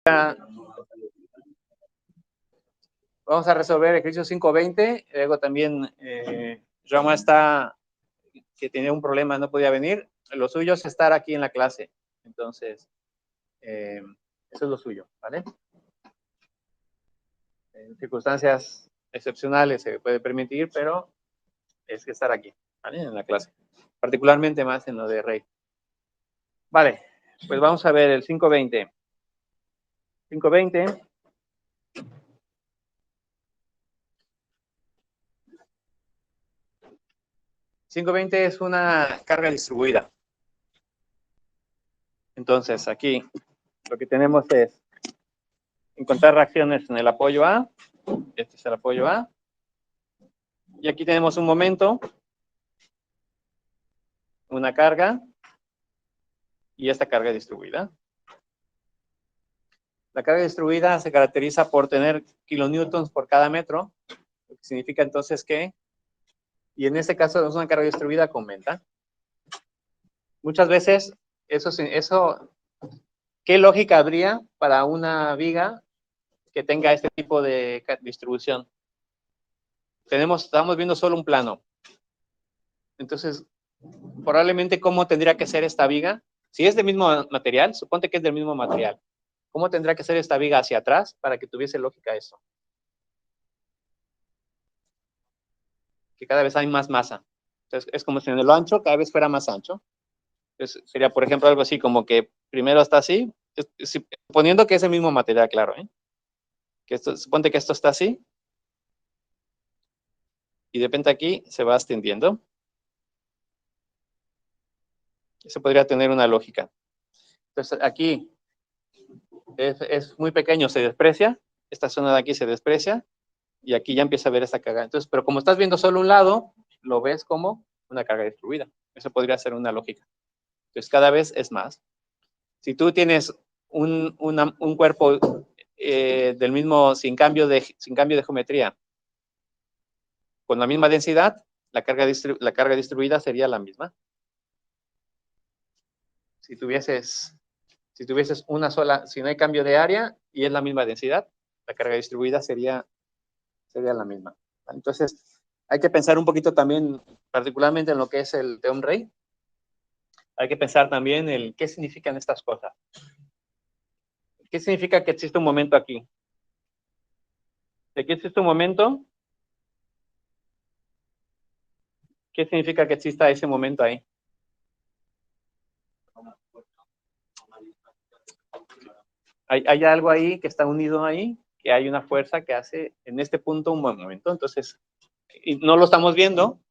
Vamos a resolver el ejercicio 520. Luego también Rama está, que tenía un problema, no podía venir. Lo suyo es estar aquí en la clase. Entonces, eso es lo suyo, ¿vale? En circunstancias excepcionales se puede permitir, pero es que estar aquí, ¿vale? En la clase. Particularmente más en lo de Rey. Vale, pues vamos a ver el 520. 520. Es una carga distribuida. Entonces, aquí lo que tenemos es encontrar reacciones en el apoyo A. Este es el apoyo A. Y aquí tenemos un momento, una carga y esta carga distribuida. La carga distribuida se caracteriza por tener kilonewtons por cada metro, lo que significa entonces que, y en este caso es una carga distribuida con venta. Muchas veces, ¿qué lógica habría para una viga que tenga este tipo de distribución? Estamos viendo solo un plano. Entonces, probablemente, ¿cómo tendría que ser esta viga? Si es del mismo material, suponte que es del mismo material. ¿Cómo tendría que ser esta viga hacia atrás para que tuviese lógica eso? Que cada vez hay más masa. Entonces, es como si en lo ancho cada vez fuera más ancho. Entonces, sería, por ejemplo, algo así como que primero está así, suponiendo que es el mismo material, claro, ¿eh? Que suponte que esto está así, y de repente aquí se va extendiendo. Eso podría tener una lógica. Entonces, aquí es muy pequeño, se desprecia. Esta zona de aquí se desprecia. Y aquí ya empieza a ver esta carga. Entonces, pero como estás viendo solo un lado, lo ves como una carga distribuida. Eso podría ser una lógica. Entonces, cada vez es más. Si tú tienes un cuerpo del mismo, sin cambio de geometría, con la misma densidad, la carga distribuida sería la misma. Si tuvieses una sola, si no hay cambio de área y es la misma densidad, la carga distribuida sería la misma. Entonces, hay que pensar un poquito también, particularmente en lo que es el de Rey. Hay que pensar también en qué significan estas cosas. ¿Qué significa que existe un momento aquí? ¿De qué existe un momento? ¿Qué significa que exista ese momento ahí? Hay algo ahí que está unido ahí, que hay una fuerza que hace en este punto un momento. Entonces, no lo estamos viendo,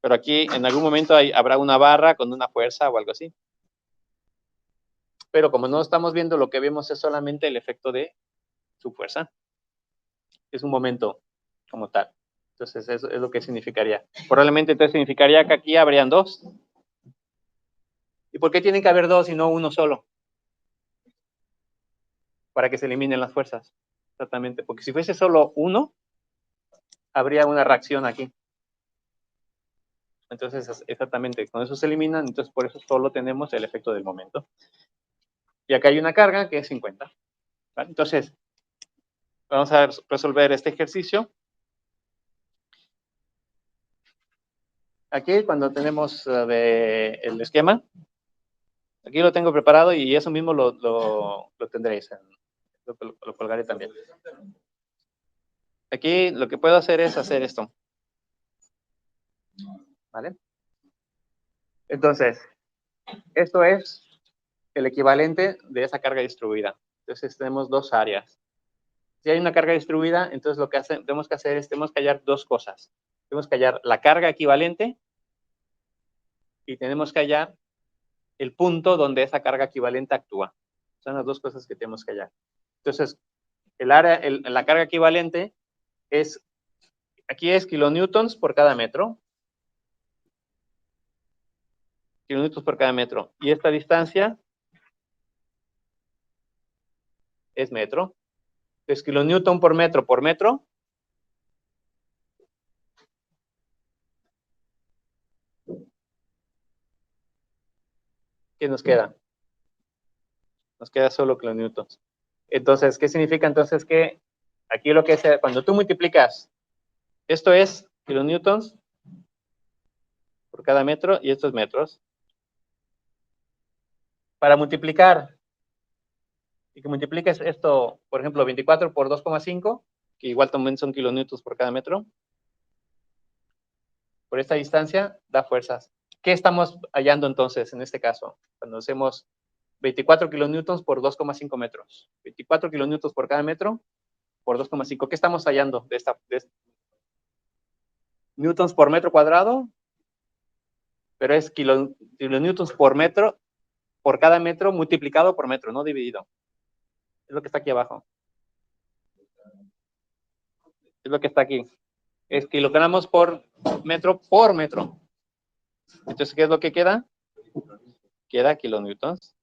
pero aquí en algún momento habrá una barra con una fuerza o algo así. Pero como no estamos viendo, lo que vemos es solamente el efecto de su fuerza. Es un momento como tal. Entonces, eso es lo que significaría. Probablemente entonces significaría que aquí habrían dos. ¿Y por qué tienen que haber dos y no uno solo? Para que se eliminen las fuerzas. Exactamente. Porque si fuese solo uno, habría una reacción aquí. Entonces, exactamente, con eso se eliminan, entonces por eso solo tenemos el efecto del momento. Y acá hay una carga que es 50. ¿Vale? Entonces, vamos a resolver este ejercicio. Aquí, cuando tenemos el esquema, aquí lo tengo preparado y eso mismo lo tendréis. Lo colgaré también. Aquí lo que puedo hacer es hacer esto. ¿Vale? Entonces, esto es el equivalente de esa carga distribuida. Entonces, tenemos dos áreas. Si hay una carga distribuida, entonces lo que tenemos que hacer es, tenemos que hallar dos cosas. Tenemos que hallar la carga equivalente y tenemos que hallar el punto donde esa carga equivalente actúa. Son las dos cosas que tenemos que hallar. Entonces, la carga equivalente es, aquí es kilonewtons por cada metro. Kilonewtons por cada metro. Y esta distancia es metro. Entonces, kilonewton por metro, ¿qué nos queda? Nos queda solo kilonewtons. Entonces, ¿qué significa entonces? Que aquí lo que es, cuando tú multiplicas, esto es kilonewtons por cada metro y esto es metros. Para multiplicar, y que multipliques esto, por ejemplo, 24 por 2,5, que igual también son kilonewtons por cada metro, por esta distancia, da fuerzas. ¿Qué estamos hallando entonces en este caso? Cuando hacemos 24 kilonewtons por 2,5 metros. 24 kilonewtons por cada metro por 2,5. ¿Qué estamos hallando de esta? Newtons por metro cuadrado, pero es kilonewtons por metro, por cada metro multiplicado por metro, no dividido. Es lo que está aquí abajo. Es lo que está aquí. Es kilogramos por metro por metro. Entonces, ¿qué es lo que queda? Queda kilonewtons.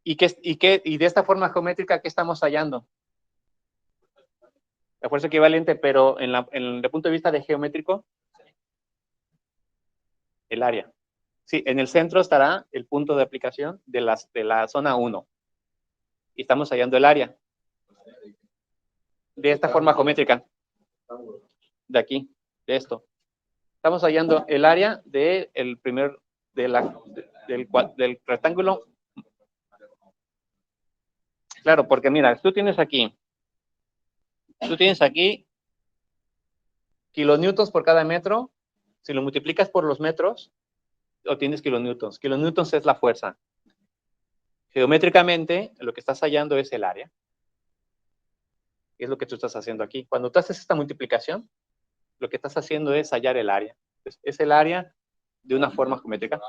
¿Y de esta forma geométrica, qué estamos hallando? La fuerza equivalente, pero en el punto de vista de geométrico, el área. Sí, en el centro estará el punto de aplicación de la zona 1. Y estamos hallando el área. De esta forma geométrica. De aquí, de esto. Estamos hallando el área del del rectángulo. Claro, porque mira, tú tienes aquí kilonewtons por cada metro. Si lo multiplicas por los metros, obtienes kilonewtons. Kilonewtons es la fuerza. Geométricamente, lo que estás hallando es el área. Es lo que tú estás haciendo aquí. Cuando tú haces esta multiplicación, lo que estás haciendo es hallar el área. Es el área de una forma geométrica.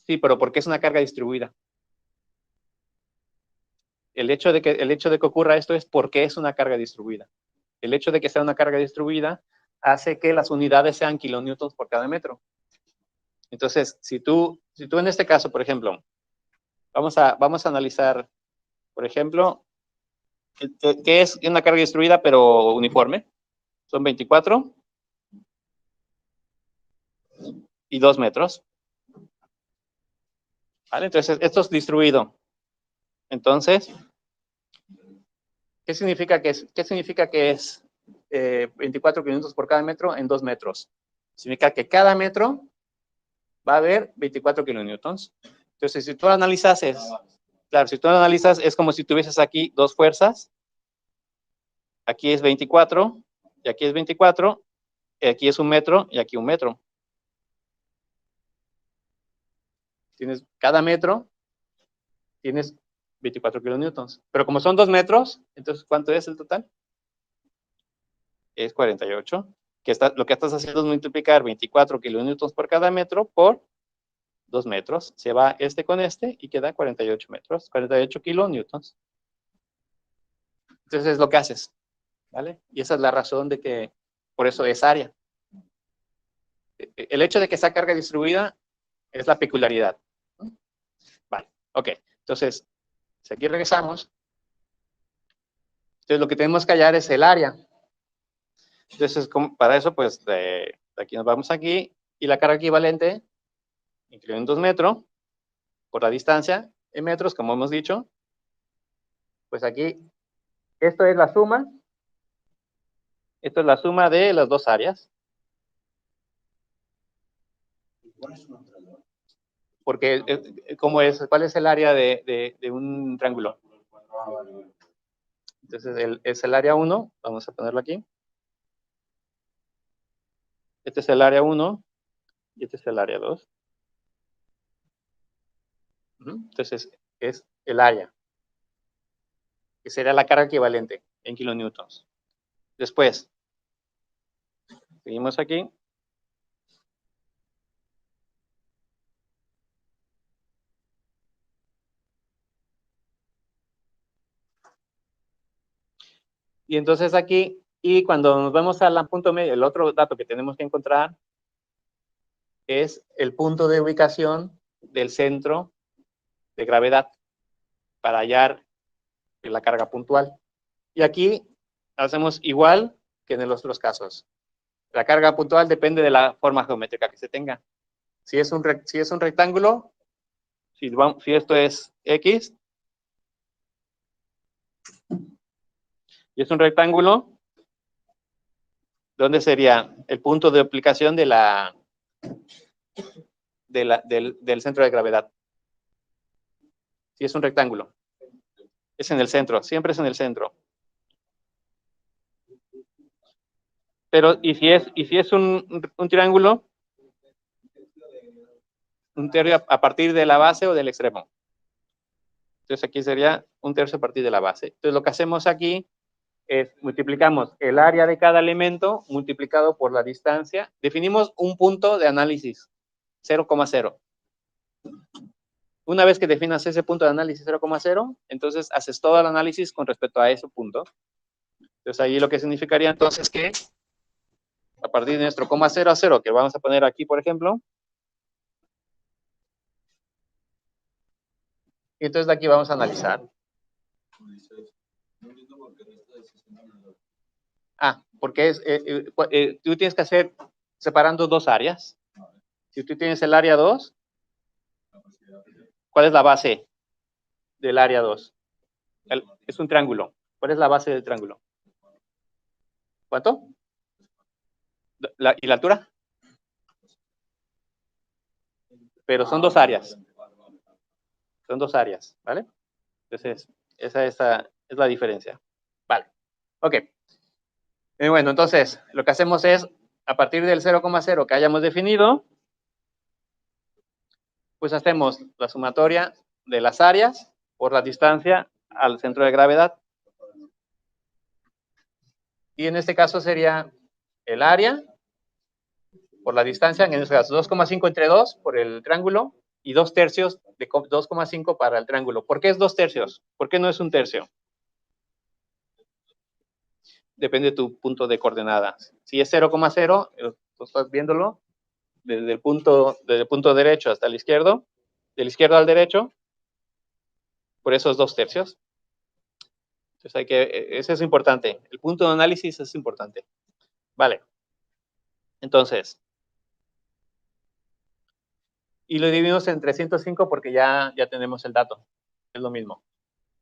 Sí, pero porque es una carga distribuida. El hecho de que ocurra esto es porque es una carga distribuida. El hecho de que sea una carga distribuida hace que las unidades sean kilonewtons por cada metro. Entonces, si tú en este caso, por ejemplo, vamos a analizar, por ejemplo, que es una carga distribuida pero uniforme. Son 24 y 2 metros. ¿Vale? Entonces, esto es distribuido. Entonces, ¿qué significa que es 24 kilómetros por cada metro en 2 metros? Significa que cada metro va a haber 24 kilonewtons. Entonces, si tú lo analizas, es como si tuvieses aquí dos fuerzas. Aquí es 24, y aquí es 24, y aquí es 1 metro, y aquí 1 metro. Tienes cada metro, tienes 24 kilonewtons. Pero como son 2 metros, entonces, ¿cuánto es el total? Es 48. Lo que estás haciendo es multiplicar 24 kilonewtons por cada metro por 2 metros. Se va este con este y queda 48 metros, 48 kilonewtons. Entonces es lo que haces, ¿vale? Y esa es la razón de que, por eso es área. El hecho de que sea carga distribuida es la peculiaridad. Vale, ok. Entonces, si aquí regresamos, entonces lo que tenemos que hallar es el área. Entonces, para eso, pues, de aquí nos vamos aquí, y la carga equivalente, incluyendo 2 metros, por la distancia, en metros, como hemos dicho, pues aquí, esto es la suma de las dos áreas. Porque, ¿cuál es el área de un triángulo? Entonces, es el área 1, vamos a ponerlo aquí. Este es el área 1 y este es el área 2. Entonces, es el área, que sería la carga equivalente en kilonewtons. Después, seguimos aquí. Y entonces aquí, y cuando nos vemos al punto medio, el otro dato que tenemos que encontrar es el punto de ubicación del centro de gravedad para hallar la carga puntual. Y aquí hacemos igual que en los otros casos. La carga puntual depende de la forma geométrica que se tenga. Si es un rectángulo, Si esto es X y es un rectángulo, ¿dónde sería el punto de aplicación del centro de gravedad? Si es un rectángulo. Es en el centro, siempre es en el centro. Pero, ¿y si es un triángulo? Un tercio a partir de la base o del extremo. Entonces aquí sería un tercio a partir de la base. Entonces lo que hacemos aquí es multiplicamos el área de cada elemento multiplicado por la distancia. Definimos un punto de análisis, 0,0. Una vez que definas ese punto de análisis 0,0, entonces haces todo el análisis con respecto a ese punto. Entonces ahí lo que significaría entonces que a partir de nuestro 0,00, que vamos a poner aquí, por ejemplo, y entonces de aquí vamos a analizar. Porque tú tienes que hacer separando dos áreas. Si tú tienes el área 2, ¿cuál es la base del área 2? Es un triángulo. ¿Cuál es la base del triángulo? ¿Cuánto? ¿Y la altura? Pero son dos áreas. Son dos áreas, ¿vale? Entonces, esa es la diferencia. Vale. Ok. Bueno, entonces, lo que hacemos es, a partir del 0,0 que hayamos definido, pues hacemos la sumatoria de las áreas por la distancia al centro de gravedad. Y en este caso sería el área por la distancia, en este caso 2,5 entre 2 por el triángulo y 2 tercios de 2,5 para el triángulo. ¿Por qué es 2 tercios? ¿Por qué no es un tercio? Depende de tu punto de coordenadas. Si es 0,0, tú estás viéndolo desde el punto derecho hasta el izquierdo, del izquierdo al derecho, por eso es 2 tercios. Entonces eso es importante. El punto de análisis es importante. Vale. Entonces, y lo dividimos en 305 porque ya tenemos el dato. Es lo mismo.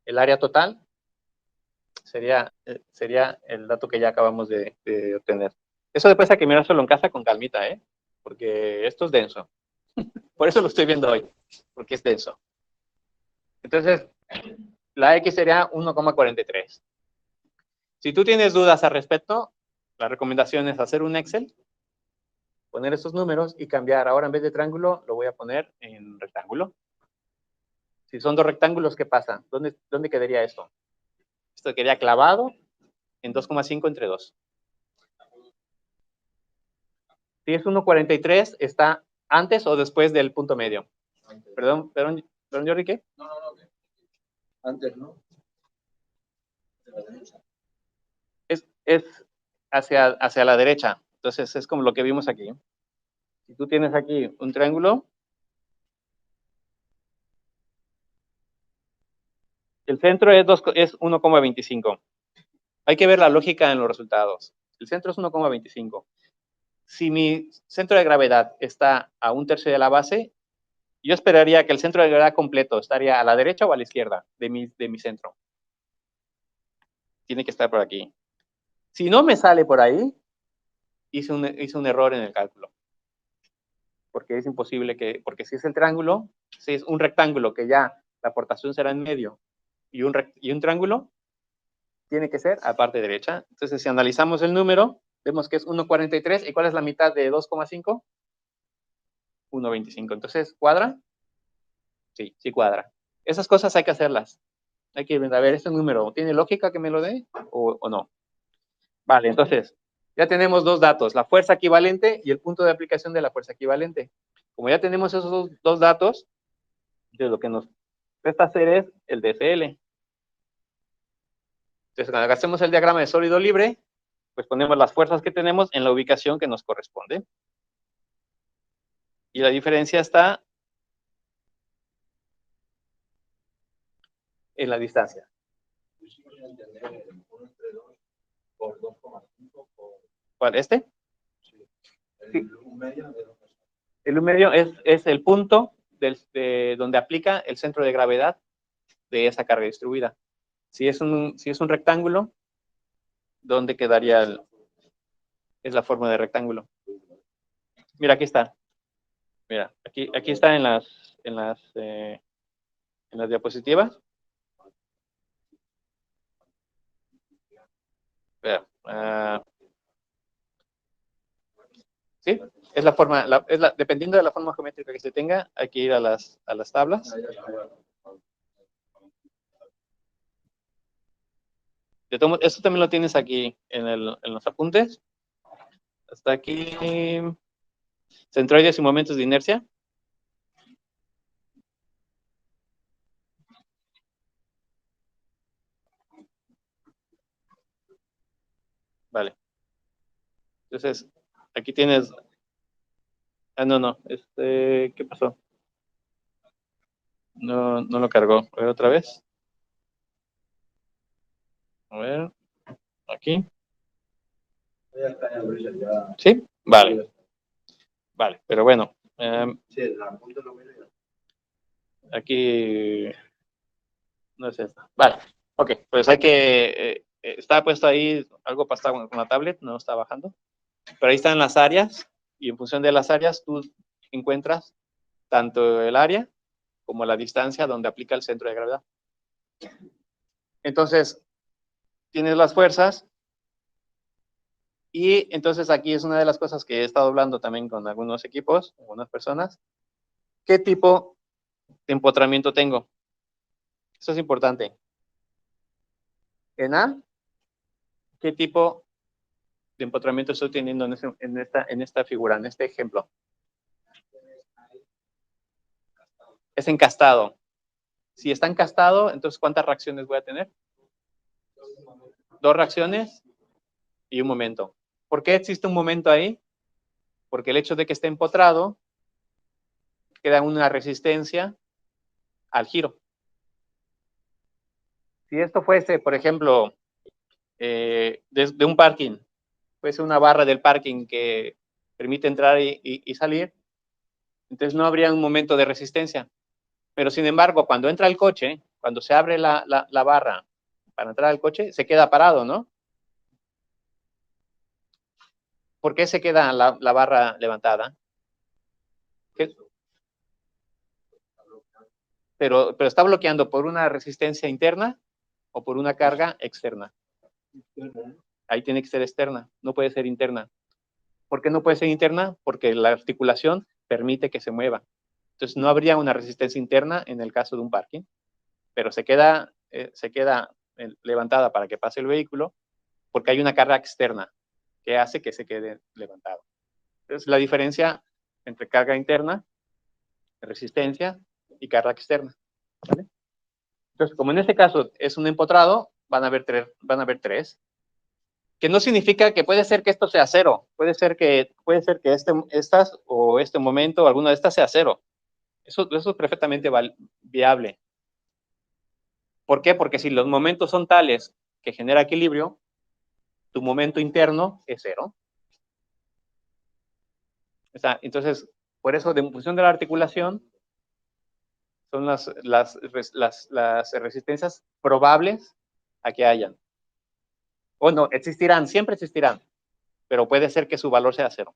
El área total sería el dato que ya acabamos de obtener. Eso después hay que mirárselo en casa con calmita, porque esto es denso. Por eso lo estoy viendo hoy, porque es denso. Entonces, la X sería 1,43. Si tú tienes dudas al respecto, la recomendación es hacer un Excel, poner esos números y cambiar. Ahora en vez de triángulo, lo voy a poner en rectángulo. Si son dos rectángulos, ¿qué pasa? ¿Dónde quedaría esto? Esto quedaría clavado en 2,5 entre 2. Si es 1,43, ¿está antes o después del punto medio? Perdón, Jordi, ¿qué? No. Antes, ¿no? Es hacia la derecha. Entonces es como lo que vimos aquí. Si tú tienes aquí un triángulo, el centro es 1,25. Hay que ver la lógica en los resultados. El centro es 1,25. Si mi centro de gravedad está a un tercio de la base, yo esperaría que el centro de gravedad completo estaría a la derecha o a la izquierda de mi centro. Tiene que estar por aquí. Si no me sale por ahí, hice un error en el cálculo. Porque es imposible porque si es el triángulo, si es un rectángulo que ya la aportación será en medio y un triángulo, tiene que ser a parte derecha. Entonces, si analizamos el número, vemos que es 1,43. ¿Y cuál es la mitad de 2,5? 1,25. Entonces, ¿cuadra? Sí cuadra. Esas cosas hay que hacerlas. Hay que ver, este número, ¿tiene lógica que me lo dé o no? Vale, entonces, ya tenemos dos datos, la fuerza equivalente y el punto de aplicación de la fuerza equivalente. Como ya tenemos esos dos datos, entonces lo que nos resta hacer es el DFL. Entonces, cuando hacemos el diagrama de sólido libre, pues ponemos las fuerzas que tenemos en la ubicación que nos corresponde. Y la diferencia está en la distancia. ¿Cuál? ¿Este? Sí. El medio es el punto de donde aplica el centro de gravedad de esa carga distribuida. Si es un rectángulo, ¿dónde quedaría es la forma de rectángulo? Mira, aquí está. Mira, aquí está en las diapositivas. Mira, sí, es la forma, dependiendo de la forma geométrica que se tenga, hay que ir a las tablas. Esto también lo tienes aquí en los apuntes. Hasta aquí, centroides y momentos de inercia. Vale. Entonces, aquí tienes. No. ¿Qué pasó? No lo cargó. A ver otra vez. A ver. Aquí. ¿Sí? Vale. Vale, pero bueno. Aquí no es esta. Vale. Ok, pues hay que. Está puesto ahí algo pasado con la tablet, no está bajando. Pero ahí están las áreas, y en función de las áreas tú encuentras tanto el área como la distancia donde aplica el centro de gravedad. Entonces, tienes las fuerzas, y entonces aquí es una de las cosas que he estado hablando también con algunos equipos, algunas personas. ¿Qué tipo de empotramiento tengo? Eso es importante. En A, ¿qué tipo de empotramiento estoy teniendo en esta figura, en este ejemplo? Es encastado. Si está encastado, entonces ¿cuántas reacciones voy a tener? 2 reacciones y un momento. ¿Por qué existe un momento ahí? Porque el hecho de que esté empotrado queda una resistencia al giro. Si esto fuese, por ejemplo, de un parking, fuese una barra del parking que permite entrar y salir, entonces no habría un momento de resistencia. Pero sin embargo, cuando entra el coche, cuando se abre la barra para entrar al coche, se queda parado, ¿no? ¿Por qué se queda la barra levantada? Pero está bloqueando por una resistencia interna o por una carga externa. Ahí tiene que ser externa, no puede ser interna. ¿Por qué no puede ser interna? Porque la articulación permite que se mueva. Entonces no habría una resistencia interna en el caso de un parking, pero se queda levantada para que pase el vehículo porque hay una carga externa que hace que se quede levantado. Entonces la diferencia entre carga interna, resistencia y carga externa. ¿Vale? Entonces, como en este caso es un empotrado, van a haber tres, que no significa que puede ser que esto sea cero, puede ser que estas o este momento, alguna de estas sea cero. Eso es perfectamente viable. ¿Por qué? Porque si los momentos son tales que genera equilibrio, tu momento interno es cero. Entonces, por eso, en función de la articulación, son las resistencias probables a que hayan. O no, existirán, siempre existirán, pero puede ser que su valor sea cero.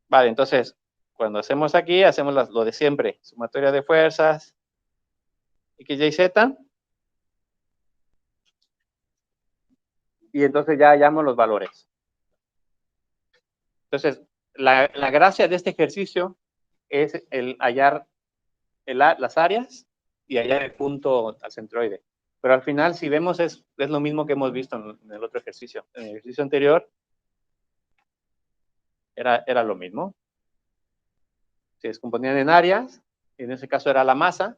Vale, entonces, cuando hacemos aquí, hacemos lo de siempre, sumatoria de fuerzas, X, Y, Z, y entonces ya hallamos los valores. Entonces, la gracia de este ejercicio es el hallar las áreas y hallar el punto al centroide. Pero al final, si vemos, es lo mismo que hemos visto en el otro ejercicio. En el ejercicio anterior era lo mismo. Se descomponían en áreas, y en ese caso era la masa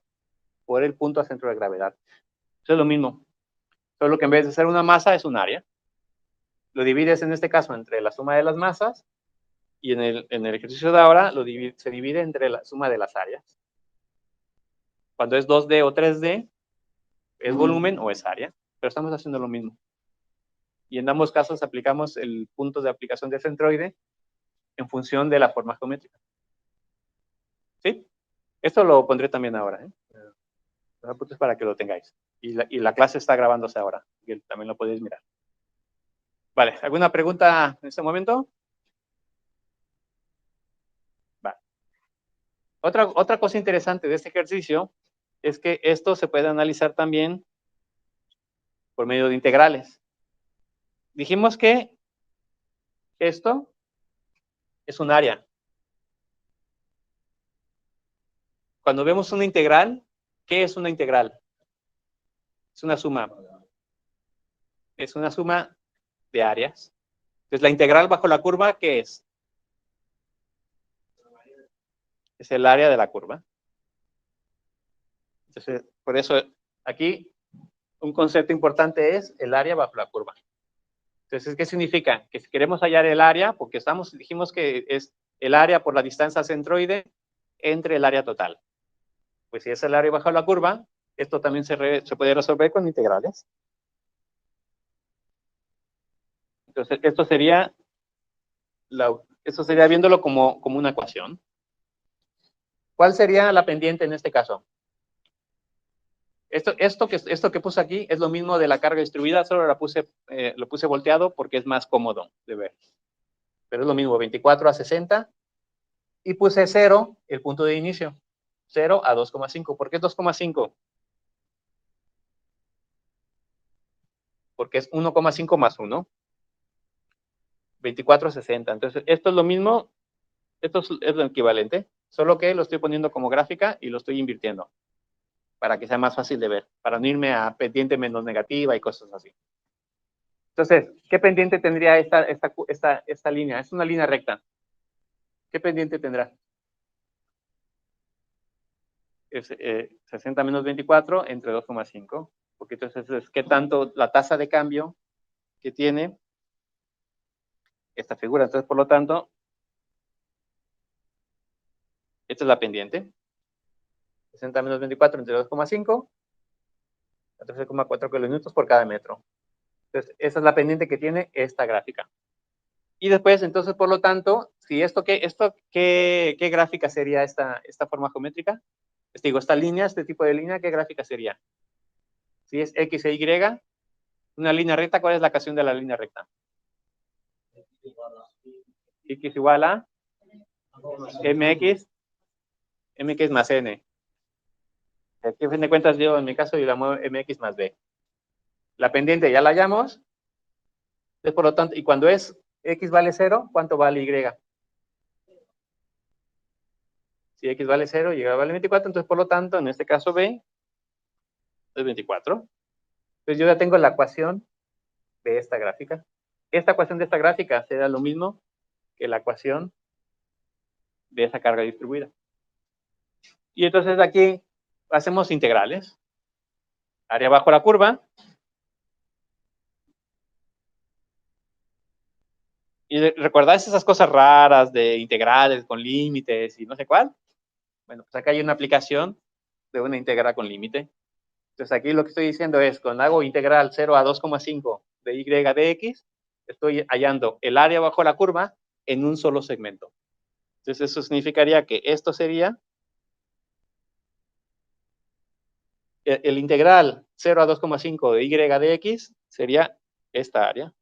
por el punto al centro de gravedad. Eso es lo mismo. Solo que en vez de ser una masa, es un área. Lo divides en este caso entre la suma de las masas, y en el ejercicio de ahora se divide entre la suma de las áreas. Cuando es 2D o 3D, es volumen o es área, pero estamos haciendo lo mismo. Y en ambos casos aplicamos el punto de aplicación del centroide en función de la forma geométrica. Esto lo pondré también ahora, ¿eh? Los apuntes para que lo tengáis. Y la clase está grabándose ahora, y también lo podéis mirar. Vale, ¿alguna pregunta en este momento? Vale. Otra cosa interesante de este ejercicio es que esto se puede analizar también por medio de integrales. Dijimos que esto es un área. Cuando vemos una integral, ¿qué es una integral? Es una suma. Es una suma de áreas. Entonces, la integral bajo la curva, ¿qué es? Es el área de la curva. Entonces, por eso aquí un concepto importante es el área bajo la curva. Entonces, ¿qué significa? Que si queremos hallar el área, porque dijimos que es el área por la distancia centroide entre el área total. Pues si es el área bajo la curva, esto también se puede resolver con integrales. Entonces, esto sería viéndolo como una ecuación. ¿Cuál sería la pendiente en este caso? Esto que puse aquí es lo mismo de la carga distribuida, solo lo puse volteado porque es más cómodo de ver. Pero es lo mismo, 24 a 60. Y puse 0, el punto de inicio. 0 a 2,5. ¿Por qué 2,5? Porque es 1,5 más 1. 24 a 60. Entonces, esto es lo mismo, esto es lo equivalente, solo que lo estoy poniendo como gráfica y lo estoy invirtiendo para que sea más fácil de ver, para no irme a pendiente menos negativa y cosas así. Entonces, ¿qué pendiente tendría esta línea? Es una línea recta. ¿Qué pendiente tendrá? Es 60 menos 24 entre 2,5. Porque entonces es qué tanto la tasa de cambio que tiene esta figura. Entonces, por lo tanto, esta es la pendiente. 60 menos 24 entre 2,5. 14,4 kilonewtons por cada metro. Entonces, esa es la pendiente que tiene esta gráfica. Y después, entonces, por lo tanto, si ¿qué gráfica sería esta forma geométrica? Digo, esta línea, este tipo de línea, ¿qué gráfica sería? Si es X e Y, una línea recta, ¿cuál es la ecuación de la línea recta? X igual a MX más N. Aquí, a fin de cuentas, yo en mi caso, yo la muevo MX más B. La pendiente ya la hallamos. Entonces, por lo tanto, y cuando es X vale 0, ¿cuánto vale Y? Si X vale 0 y Y vale 24, entonces, por lo tanto, en este caso B es 24. Entonces, yo ya tengo la ecuación de esta gráfica. Esta ecuación de esta gráfica será lo mismo que la ecuación de esa carga distribuida. Y entonces aquí hacemos integrales. Área bajo la curva. Y ¿recordáis esas cosas raras de integrales con límites y no sé cuál? Bueno, pues acá hay una aplicación de una integral con límite. Entonces aquí lo que estoy diciendo es, cuando hago integral 0 a 2,5 de y de x, estoy hallando el área bajo la curva en un solo segmento. Entonces eso significaría que esto sería el integral 0 a 2,5 de y de x, sería esta área.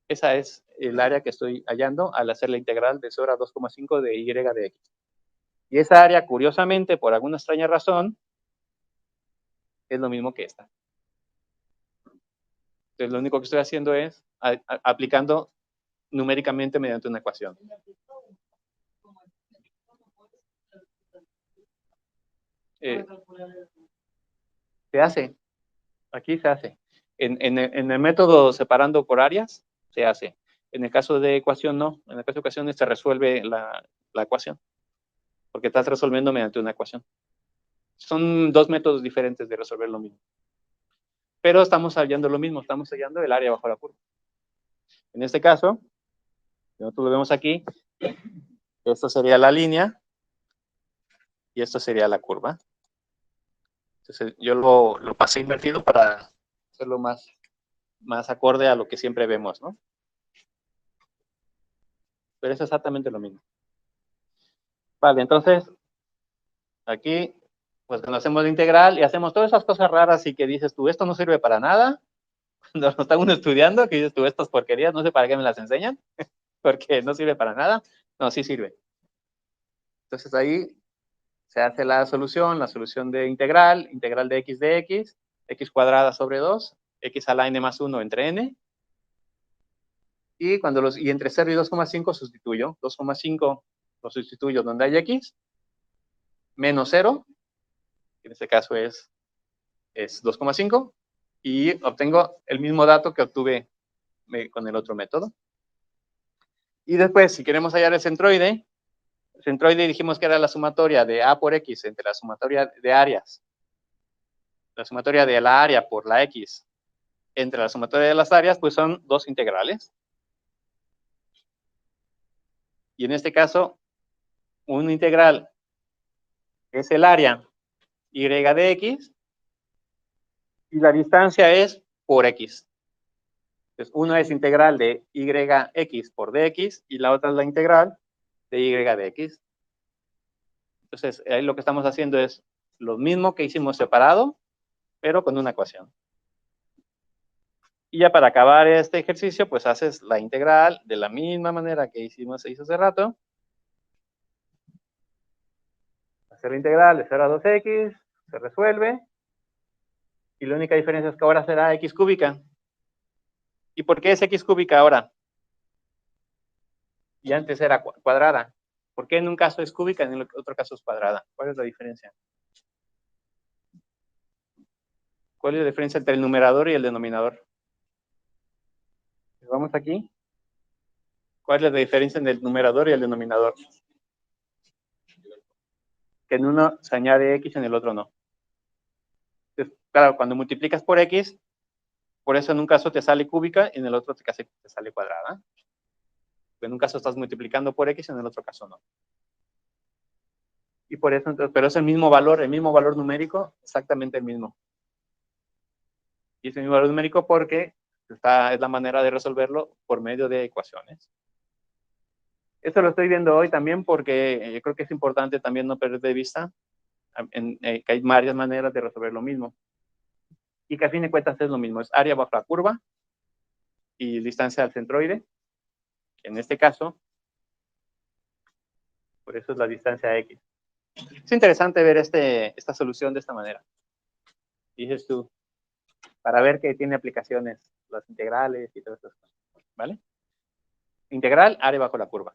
Esa es el área que estoy hallando al hacer la integral de 0 a 2,5 de y de x. Y esa área, curiosamente, por alguna extraña razón, es lo mismo que esta. Entonces, lo único que estoy haciendo es aplicando numéricamente mediante una ecuación. Se hace. Aquí se hace. En el método separando por áreas, se hace. En el caso de ecuación, no. En el caso de ecuaciones se resuelve la ecuación. Porque estás resolviendo mediante una ecuación. Son dos métodos diferentes de resolver lo mismo. Pero estamos hallando lo mismo. Estamos hallando el área bajo la curva. En este caso, nosotros lo vemos aquí. Esto sería la línea. Y esto sería la curva. Entonces, yo lo pasé invertido para hacerlo más más acorde a lo que siempre vemos, ¿no? Pero es exactamente lo mismo. Vale, entonces, aquí, pues conocemos la integral y hacemos todas esas cosas raras y que dices tú, esto no sirve para nada. Cuando lo está uno estudiando, que dices tú, estas porquerías, no sé para qué me las enseñan, porque no sirve para nada. No, sí sirve. Entonces ahí se hace la solución de integral de x cuadrada sobre 2, x a la n más 1 entre n, y entre 0 y 2,5 sustituyo. 2,5 lo sustituyo donde hay x, menos 0, que en este caso es 2,5, y obtengo el mismo dato que obtuve con el otro método. Y después, si queremos hallar el centroide dijimos que era la sumatoria de a por x entre la sumatoria de áreas, la sumatoria de la área por la x entre la sumatoria de las áreas, pues son dos integrales. Y en este caso, un integral es el área y de x, y la distancia es por x. Entonces, uno es integral de yx por dx, y la otra es la integral de y de x. Entonces, ahí lo que estamos haciendo es lo mismo que hicimos separado, pero con una ecuación. Y ya para acabar este ejercicio, pues haces la integral de la misma manera que hizo hace rato. Hacer la integral de 0 a 2x, se resuelve. Y la única diferencia es que ahora será x cúbica. ¿Y por qué es x cúbica ahora? Y antes era cuadrada. ¿Por qué en un caso es cúbica y en el otro caso es cuadrada? ¿Cuál es la diferencia? ¿Cuál es la diferencia entre el numerador y el denominador? Vamos aquí. ¿Cuál es la diferencia entre el numerador y el denominador? Que en uno se añade x, en el otro no. Entonces, claro, cuando multiplicas por x, por eso en un caso te sale cúbica y en el otro te sale cuadrada. En un caso estás multiplicando por x, en el otro caso no. Y por eso, entonces, pero es el mismo valor numérico, exactamente el mismo. Y es el mismo valor numérico porque es la manera de resolverlo por medio de ecuaciones. Esto lo estoy viendo hoy también porque creo que es importante también no perder de vista que hay varias maneras de resolver lo mismo. Y que a fin de cuentas es lo mismo, es área bajo la curva y distancia al centroide. En este caso, por eso es la distancia x. Es interesante ver esta solución de esta manera. Dices tú, para ver que tiene aplicaciones, las integrales y todas estas cosas. ¿Vale? Integral, área bajo la curva.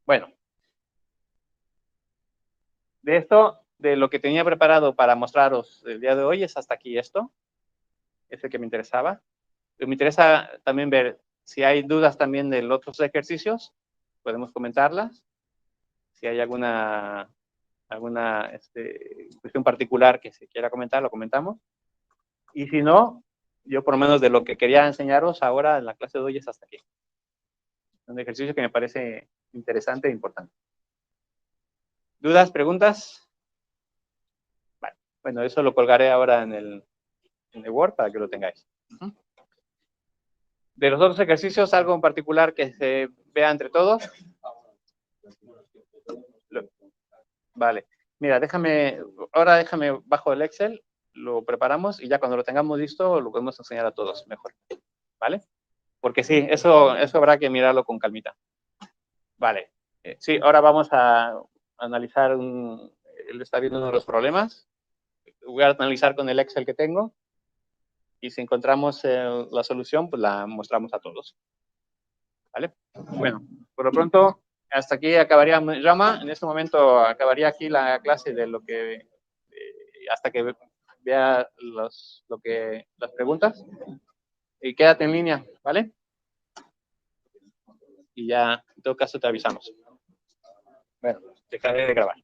Bueno. De esto, de lo que tenía preparado para mostraros el día de hoy, es hasta aquí esto. Es el que me interesaba. Me interesa también ver si hay dudas también de los otros ejercicios. Podemos comentarlas. Si hay alguna cuestión particular que se quiera comentar, lo comentamos. Y si no, yo por lo menos de lo que quería enseñaros ahora en la clase de hoy es hasta aquí. Un ejercicio que me parece interesante e importante. ¿Dudas, preguntas? Vale. Bueno, eso lo colgaré ahora en el Word para que lo tengáis. De los otros ejercicios, algo en particular que se vea entre todos. Vale. Mira, ahora déjame bajo el Excel, lo preparamos y ya cuando lo tengamos listo lo podemos enseñar a todos mejor. ¿Vale? Porque sí, eso habrá que mirarlo con calmita. Vale. Sí, ahora vamos a analizar él está viendo uno de los problemas. Voy a analizar con el Excel que tengo. Y si encontramos la solución, pues la mostramos a todos. ¿Vale? Bueno, por lo pronto, hasta aquí acabaría mi rama. En este momento acabaría aquí la clase de lo que, hasta que vea las preguntas. Y quédate en línea, ¿vale? Y ya, en todo caso, te avisamos. Bueno, dejaré de grabar.